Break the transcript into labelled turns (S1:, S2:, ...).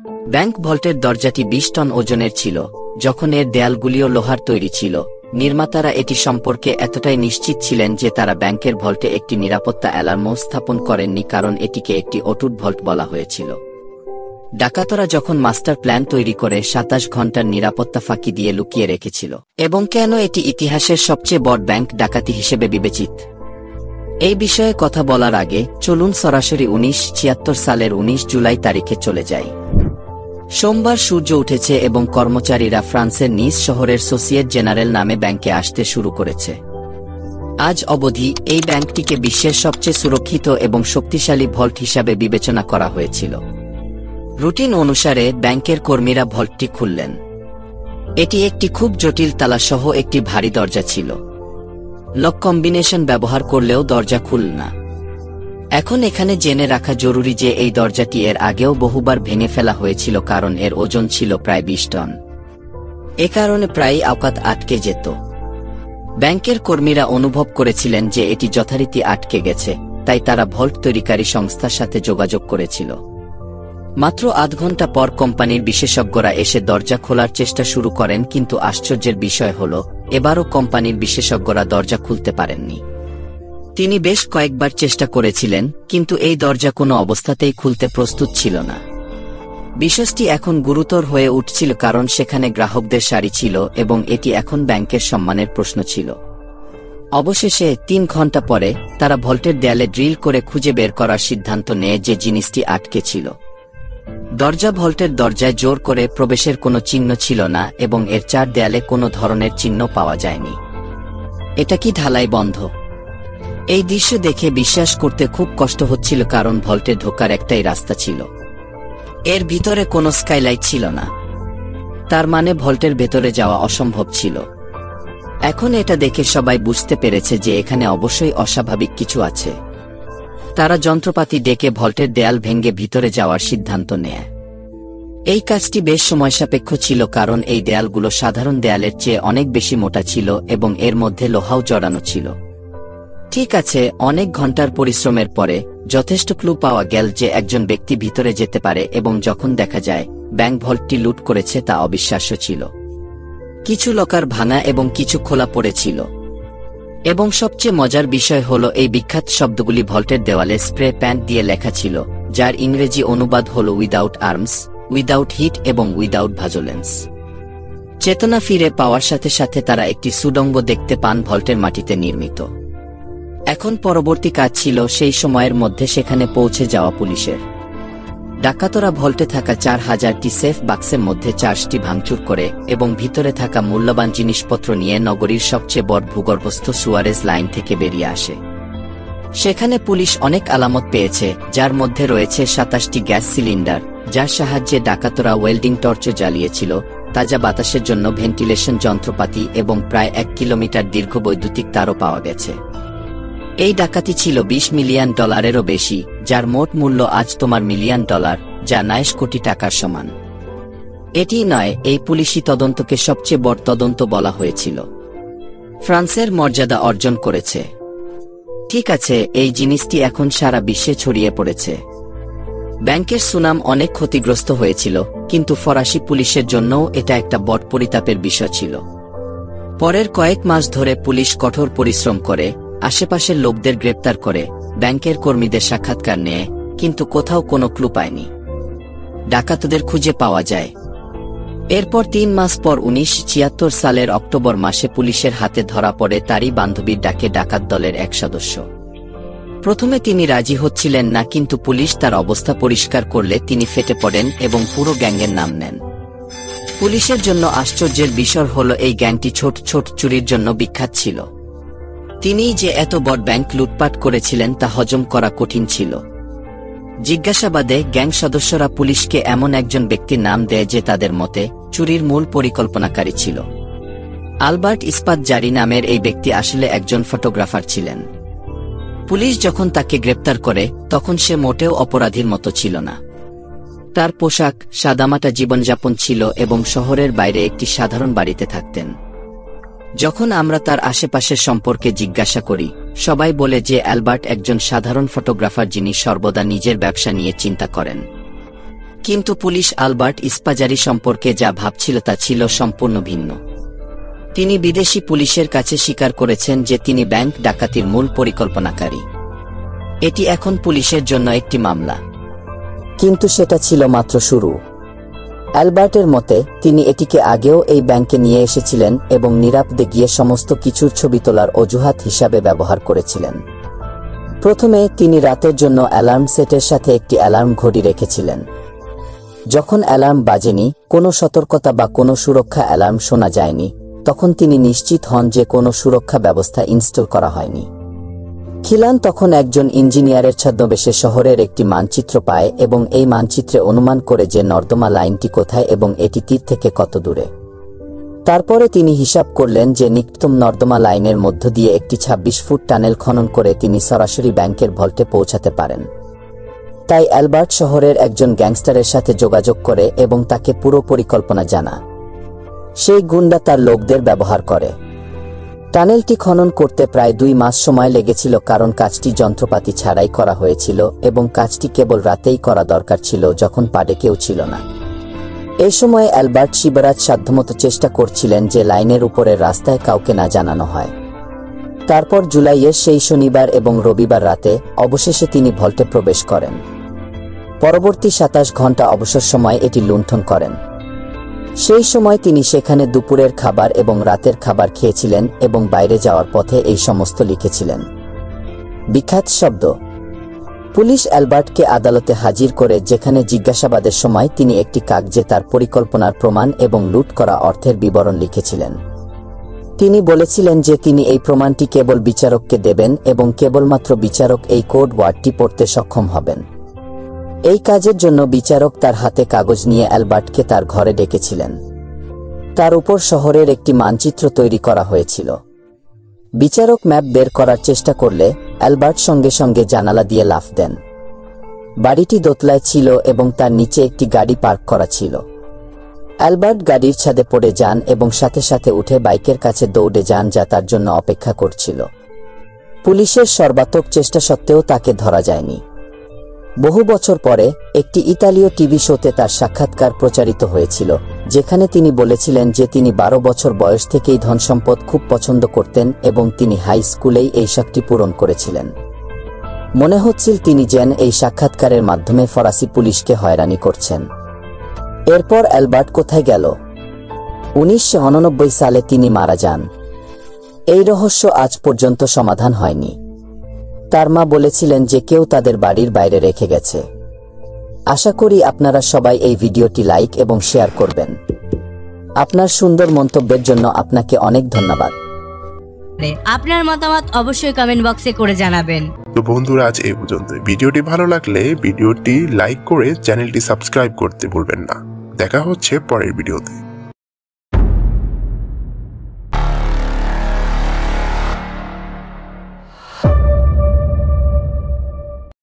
S1: Bank ভল্টের দরজাটি ২০ ton ওজনের ছিল, যখন এর দেয়ালগুলিও লোহার তৈরি ছিল। নির্মাতারা এটি সম্পর্কে এতটাই নিশ্চিত ছিলেন যে তারা ব্যাংকের ভল্টে একটি নিরাপত্তা অ্যালার্মও স্থাপন করেননি, কারণ এটিকে একটি অটুট ভল্ট বলা হয়েছিল। ডাকাতরা যখন মাস্টার প্ল্যান তৈরি করে ২৭ ঘণ্টার নিরাপত্তা ফাঁকি দিয়ে লুকিয়ে রেখেছিল, এবং কেন এটি ইতিহাসের সবচেয়ে বড় ব্যাংক ডাকাতি হিসেবে বিবেচিত, এই বিষয়ে কথা বলার আগে চলুন সরাসরি ১৯৭৬ সালের ১৯ জুলাই তারিখে চলে যাই। সোমবার সূর্য উঠেছে এবং কর্মচারীরা ফ্রান্সের নিস শহরের সোসিয়েট জেনারেল নামে ব্যাংকে আসতে শুরু করেছে। আজ অবধি এই ব্যাংকটিকে বিশ্বের সবচেয়ে সুরক্ষিত এবং শক্তিশালী ভল্ট হিসাবে বিবেচনা করা হয়েছিল। রুটিন অনুসারে ব্যাংকের কর্মীরা ভল্টটি খুললেন। এটি একটি খুব জটিল তালাসহ একটি ভারী দরজা ছিল। লক কম্বিনেশন ব্যবহার করলেও দরজা খুলল না। এখন এখানে জেনে রাখা জরুরি যে এই দরজাটি এর আগেও বহুবার ভেঙে ফেলা হয়েছিল, কারণ এর ওজন ছিল প্রায় ২০ টন। এ কারণে প্রায়ই আওকাত আটকে যেত। ব্যাংকের কর্মীরা অনুভব করেছিলেন যে এটি যথারীতি আটকে গেছে, তাই তারা ভল্ট তৈরিকারী সংস্থার সাথে যোগাযোগ করেছিল। মাত্র আধ ঘণ্টা পর কোম্পানির বিশেষজ্ঞরা এসে দরজা খোলার চেষ্টা শুরু করেন, কিন্তু আশ্চর্যের বিষয় হল এবারও কোম্পানির বিশেষজ্ঞরা দরজা খুলতে পারেননি। তিনি বেশ কয়েকবার চেষ্টা করেছিলেন, কিন্তু এই দরজা কোনো অবস্থাতেই খুলতে প্রস্তুত ছিল না। বিষয়টি এখন গুরুতর হয়ে উঠছিল, কারণ সেখানে গ্রাহকদের সারি ছিল এবং এটি এখন ব্যাংকের সম্মানের প্রশ্ন ছিল। অবশেষে ৩ ঘণ্টা পরে তারা ভল্টের দেয়ালে ড্রিল করে খুঁজে বের করার সিদ্ধান্ত নেয় যে জিনিসটি আটকে ছিল। দরজা ভল্টের দরজায় জোর করে প্রবেশের কোনো চিহ্ন ছিল না এবং এর চার দেয়ালে কোনো ধরনের চিহ্ন পাওয়া যায়নি। এটা কি ঢালাই বন্ধ? এই দৃশ্য দেখে বিশ্বাস করতে খুব কষ্ট হচ্ছিল, কারণ ভল্টে ঢোকার একটাই রাস্তা ছিল। এর ভিতরে কোনো স্কাইলাইট ছিল না, তার মানে ভল্টের ভেতরে যাওয়া অসম্ভব ছিল। এখন এটা দেখে সবাই বুঝতে পেরেছে যে এখানে অবশ্যই অস্বাভাবিক কিছু আছে। তারা যন্ত্রপাতি ডেকে ভল্টের দেয়াল ভেঙে ভিতরে যাওয়ার সিদ্ধান্ত নেয়। এই কাজটি বেশ সময়সাপেক্ষ ছিল, কারণ এই দেয়ালগুলো সাধারণ দেয়ালের চেয়ে অনেক বেশি মোটা ছিল এবং এর মধ্যে লোহাও জড়ানো ছিল। ঠিক আছে, অনেক ঘন্টার পরিশ্রমের পরে যথেষ্ট ক্লু পাওয়া গেল যে একজন ব্যক্তি ভিতরে যেতে পারে, এবং যখন দেখা যায় ব্যাংক ভল্টটি লুট করেছে তা অবিশ্বাস্য ছিল। কিছু লকার ভাঙা এবং কিছু খোলা পড়েছিল, এবং সবচেয়ে মজার বিষয় হল এই বিখ্যাত শব্দগুলি ভল্টের দেওয়ালে স্প্রে প্যান্ট দিয়ে লেখা ছিল, যার ইংরেজি অনুবাদ হল উইদাউট আর্মস, উইদাউট হিট এবং উইদাউট ভায়োলেন্স। চেতনা ফিরে পাওয়ার সাথে সাথে তারা একটি সুড়ঙ্গ দেখতে পান ভল্টের মাটিতে নির্মিত। এখন পরবর্তী কাজ ছিল সেই সময়ের মধ্যে সেখানে পৌঁছে যাওয়া পুলিশের। ডাকাতরা ভল্টে থাকা ৪,০০০টি সেফ বাক্সের মধ্যে ৪টি ভাঙচুর করে এবং ভিতরে থাকা মূল্যবান জিনিসপত্র নিয়ে নগরীর সবচেয়ে বড় ভূগর্ভস্থ সুয়ারেজ লাইন থেকে বেরিয়ে আসে। সেখানে পুলিশ অনেক আলামত পেয়েছে, যার মধ্যে রয়েছে ২৭টি গ্যাস সিলিন্ডার, যার সাহায্যে ডাকাতরা ওয়েল্ডিং টর্চ জ্বালিয়েছিল, তাজা বাতাসের জন্য ভেন্টিলেশন যন্ত্রপাতি এবং প্রায় ১ কিলোমিটার দীর্ঘ বৈদ্যুতিক তারও পাওয়া গেছে। এই ডাকাতি ছিল $২০ মিলিয়নেরও বেশি, যার মোট মূল্য আজ তোমার মিলিয়ন ডলার, যা ৯০ কোটি টাকার সমান। এটি নয়, এই পুলিশি তদন্তকে সবচেয়ে বড় তদন্ত বলা হয়েছিল। ফ্রান্সের মর্যাদা অর্জন করেছে। ঠিক আছে, এই জিনিসটি এখন সারা বিশ্বে ছড়িয়ে পড়েছে। ব্যাংকের সুনাম অনেক ক্ষতিগ্রস্ত হয়েছিল, কিন্তু ফরাসি পুলিশের জন্যও এটা একটা বড় পরিতাপের বিষয় ছিল। পরের কয়েক মাস ধরে পুলিশ কঠোর পরিশ্রম করে, আশেপাশের লোকদের গ্রেপ্তার করে, ব্যাংকের কর্মীদের সাক্ষাৎকার নেয়, কিন্তু কোথাও কোনো ক্লু পায়নি। ডাকাতদের খুঁজে পাওয়া যায়। এরপর ৩ মাস পর ১৯৭৬ সালের অক্টোবর মাসে পুলিশের হাতে ধরা পড়ে তারই বান্ধবীর ডাকে ডাকাত দলের এক সদস্য। প্রথমে তিনি রাজি হচ্ছিলেন না, কিন্তু পুলিশ তার অবস্থা পরিষ্কার করলে তিনি ফেটে পড়েন এবং পুরো গ্যাংয়ের নাম নেন। পুলিশের জন্য আশ্চর্যের বিষয় হল এই গ্যাংটি ছোট ছোট চুরির জন্য বিখ্যাত ছিল। তিনিই যে এত বড় ব্যাংক লুটপাট করেছিলেন তা হজম করা কঠিন ছিল। জিজ্ঞাসাবাদে গ্যাং সদস্যরা পুলিশকে এমন একজন ব্যক্তির নাম দেয় যে তাদের মতে চুরির মূল পরিকল্পনাকারী ছিল। আলবার্ট ইস্পাতজারি নামের এই ব্যক্তি আসলে একজন ফটোগ্রাফার ছিলেন। পুলিশ যখন তাকে গ্রেপ্তার করে তখন সে মোটেও অপরাধীর মতো ছিল না। তার পোশাক সাদামাটা জীবনযাপন ছিল এবং শহরের বাইরে একটি সাধারণ বাড়িতে থাকতেন। যখন আমরা তার আশেপাশের সম্পর্কে জিজ্ঞাসা করি, সবাই বলে যে অ্যালবার্ট একজন সাধারণ ফটোগ্রাফার যিনি সর্বদা নিজের ব্যবসা নিয়ে চিন্তা করেন। কিন্তু পুলিশ আলবার্ট স্পাজারি সম্পর্কে যা ভাবছিল তা ছিল সম্পূর্ণ ভিন্ন। তিনি বিদেশি পুলিশের কাছে স্বীকার করেছেন যে তিনি ব্যাংক ডাকাতির মূল পরিকল্পনাকারী। এটি এখন পুলিশের জন্য একটি মামলা, কিন্তু সেটা ছিল মাত্র শুরু। অ্যালবার্টের মতে তিনি এটিকে আগেও এই ব্যাংকে নিয়ে এসেছিলেন এবং নিরাপদে গিয়ে সমস্ত কিছুর ছবি তোলার অজুহাত হিসাবে ব্যবহার করেছিলেন। প্রথমে তিনি রাতের জন্য অ্যালার্ম সেটের সাথে একটি অ্যালার্ম ঘড়ি রেখেছিলেন। যখন অ্যালার্ম বাজেনি, কোনো সতর্কতা বা কোনো সুরক্ষা অ্যালার্ম শোনা যায়নি, তখন তিনি নিশ্চিত হন যে কোনো সুরক্ষা ব্যবস্থা ইনস্টল করা হয়নি। খিলান তখন একজন ইঞ্জিনিয়ারের ছদ্মবেশে শহরের একটি মানচিত্র পায় এবং এই মানচিত্রে অনুমান করে যে নর্দমা লাইনটি কোথায় এবং এটি তীর থেকে কত দূরে। তারপরে তিনি হিসাব করলেন যে নিকটতম নর্দমা লাইনের মধ্য দিয়ে একটি ২৬ ফুট টানেল খনন করে তিনি সরাসরি ব্যাংকের ভল্টে পৌঁছাতে পারেন। তাই অ্যালবার্ট শহরের একজন গ্যাংস্টারের সাথে যোগাযোগ করে এবং তাকে পুরো পরিকল্পনা জানা। সেই গুন্ডা তার লোকদের ব্যবহার করে। টানেলটি খনন করতে প্রায় ২ মাস সময় লেগেছিল, কারণ কাজটি যন্ত্রপাতি ছাড়াই করা হয়েছিল এবং কাজটি কেবল রাতেই করা দরকার ছিল যখন পাড়ে কেউ ছিল না। এই সময়ে অ্যালবার্ট শিবরাজ সাধ্যমতো চেষ্টা করছিলেন যে লাইনের উপরের রাস্তায় কাউকে না জানানো হয়। তারপর জুলাইয়ের সেই শনিবার এবং রবিবার রাতে অবশেষে তিনি ভল্টে প্রবেশ করেন। পরবর্তী ২৭ ঘন্টা অবসর সময় এটি লুণ্ঠন করেন। সেই সময় তিনি সেখানে দুপুরের খাবার এবং রাতের খাবার খেয়েছিলেন এবং বাইরে যাওয়ার পথে এই সমস্ত লিখেছিলেন। বিখ্যাত শব্দ। পুলিশ অ্যালবার্টকে আদালতে হাজির করে, যেখানে জিজ্ঞাসাবাদের সময় তিনি একটি কাগজে তার পরিকল্পনার প্রমাণ এবং লুট করা অর্থের বিবরণ লিখেছিলেন। তিনি বলেছিলেন যে তিনি এই প্রমাণটি কেবল বিচারককে দেবেন এবং কেবলমাত্র বিচারক এই কোড ওয়ার্ডটি পড়তে সক্ষম হবেন। এই কাজের জন্য বিচারক তার হাতে কাগজ নিয়ে অ্যালবার্টকে তার ঘরে ডেকেছিলেন। তার উপর শহরের একটি মানচিত্র তৈরি করা হয়েছিল। বিচারক ম্যাপ বের করার চেষ্টা করলে অ্যালবার্ট সঙ্গে সঙ্গে জানালা দিয়ে লাফ দেন। বাড়িটি দোতলায় ছিল এবং তার নিচে একটি গাড়ি পার্ক করা ছিল। অ্যালবার্ট গাড়ির ছাদে পড়ে যান এবং সাথে সাথে উঠে বাইকের কাছে দৌড়ে যান যা তার জন্য অপেক্ষা করছিল। পুলিশের সর্বাত্মক চেষ্টা সত্ত্বেও তাকে ধরা যায়নি। বহু বছর পরে একটি ইতালীয় টিভি শোতে তার সাক্ষাৎকার প্রচারিত হয়েছিল, যেখানে তিনি বলেছিলেন যে তিনি ১২ বছর বয়স থেকেই ধনসম্পদ খুব পছন্দ করতেন এবং তিনি হাই স্কুলেই এই শখটি পূরণ করেছিলেন। মনে হচ্ছিল তিনি যেন এই সাক্ষাৎকারের মাধ্যমে ফরাসি পুলিশকে হয়রানি করছেন। এরপর অ্যালবার্ট কোথায় গেল? ১৯৮৯ সালে তিনি মারা যান। এই রহস্য আজ পর্যন্ত সমাধান হয়নি। তার মা বলেছিলেন যে কেউ তাদের বাড়ির বাইরে রেখে গেছে। আশা করি আপনারা সবাই এই ভিডিওটি লাইক এবং শেয়ার করবেন। আপনার সুন্দর মন্তব্যের জন্য আপনাকে অনেক ধন্যবাদ।
S2: আপনার মতামত অবশ্যই কমেন্ট বক্সে করে জানাবেন।
S3: তো বন্ধুরা, আজ এই পর্যন্ত। ভিডিওটি ভালো লাগলে ভিডিওটি লাইক করে চ্যানেলটি সাবস্ক্রাইব করতে ভুলবেন না। দেখা হচ্ছে পরের ভিডিওতে।